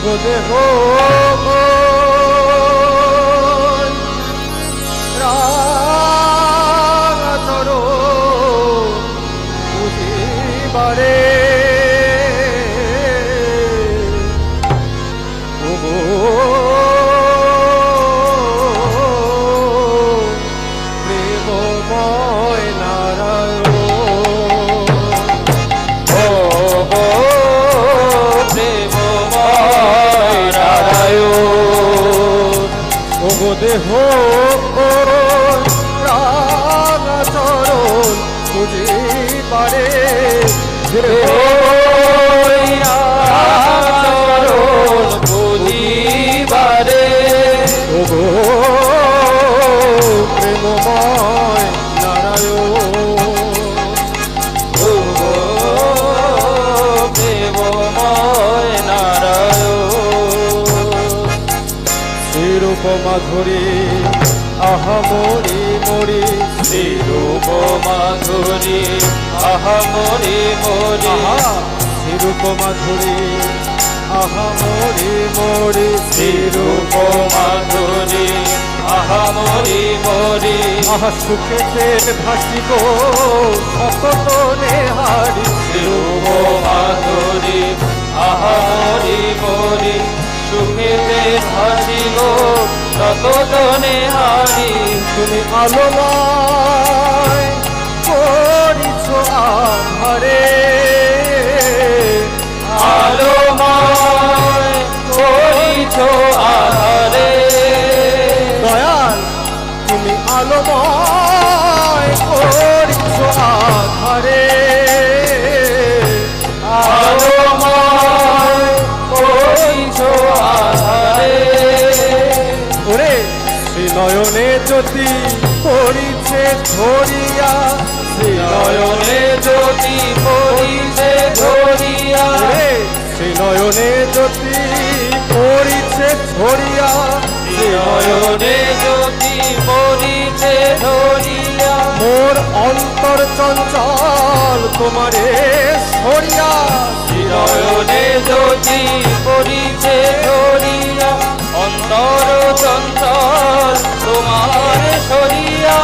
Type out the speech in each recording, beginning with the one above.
ওগো দেহ রাঙাচর বুঝিবারে ওগো প্রেমময় নারায়ণ ওগো দেহ রাঙাচরণ বুঝিবারে রাঙাচরণ বুঝিবারে ওগো প্রেমময় নারায়ণ ওগো প্রেমময় নারায়ণ শ্রীরূপ মাধুরী আহা মরি মরি শ্রীরূপ মাধুরী আহা মরি মরি শ্রীরূপ মাধুরী আহা মরি মরি শ্রীরূপ মাধুরী আহা মরি মরি আহা সুখেতে ভাসিব শতনে হারি শ্রীরূপ মাধুরী আহা মরি মরি সুখেতে ভাসিব শতনে হারি তুমি আলোময় করিছ আধারে আলোময় করিছ আধারে দয়াল তুমি আলোময় করিছ আধারে আলোময় করিছ আধারে ওরে শ্রীনয়নে জ্যোতি করিছে ধরিয়া নয়নে জ্যোতি পরিছে ধরিয়া ওরে শ্রীনয়নে জ্যোতি করিছে ধরিয়া নয়নে জ্যোতি পরিছে ধরিয়া মোর অন্তর চঞ্চল তোমারে সরিয়া নয়নে জ্যোতি পরিছে ধরিয়া অন্তর চঞ্চল তোমার সরিয়া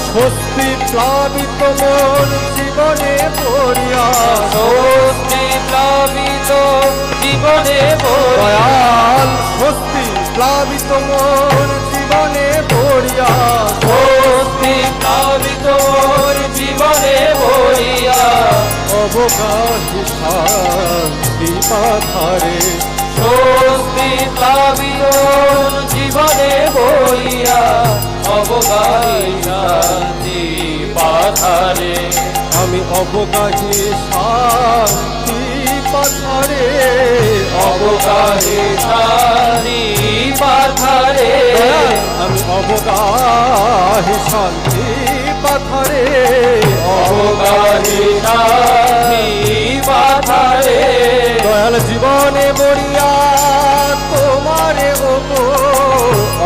স্বস্তি প্লাবিত মন জীবনে পড়িয়া স্বস্তি প্লাবিত জীবনে পড়িয়া দয়াল স্বস্তি প্লাবিত মন জীবনে পড়িয়া স্বস্তি প্লাবিত জীবনে পড়িয়া অবগাহি শান্তি পাথারে স্বস্তি প্লাবিত জীবনে পড়িয়া অবগাহী শান্তি পাথারে আমি অবগাহি শান্তি পাথারে অবগাহী শান্তি পাথারে আমি অবগাহি শান্তি পাথারে অবগাহী শান্তি পাথারে দয়াল জীবনে মরিয়া তোমারে ওগো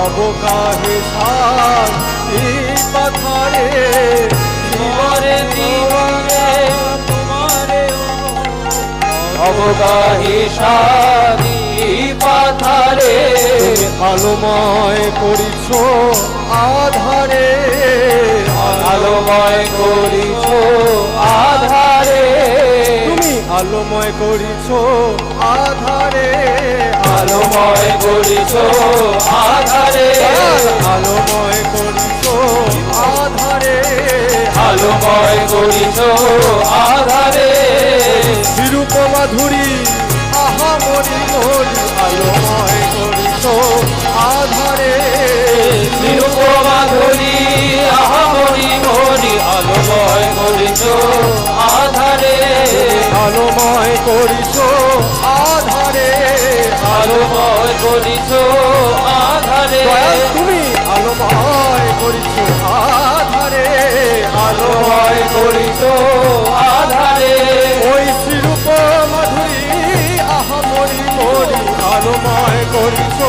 অবগাহি শান্তি পাথারে জীবনে জীবনে তোমারে অবগাহী শান্তি পাথারে তুমি আলোময় করিছ আধারে আলোময় করিছ আধারে তুমি আলোময় করিছ আধারে আলোময় করিছ আধারে আলোময় করিছ আধারে আলোময় করিছ আধারে বিরূপ মাধুরী আহা মরি মরি আলোময় করিছ আধারে নিরূপ মাধুরী আহা মরি মরি আলোময় করিছ আধারে আলোময় করিছ আধারে আলোময় করিছ আধারে তুমি আলোময় করিছ আধারে আলোময় করিছ আধারে ওই শ্রীরূপ মাধুরী আহা মরি মরি আলোময় করিছ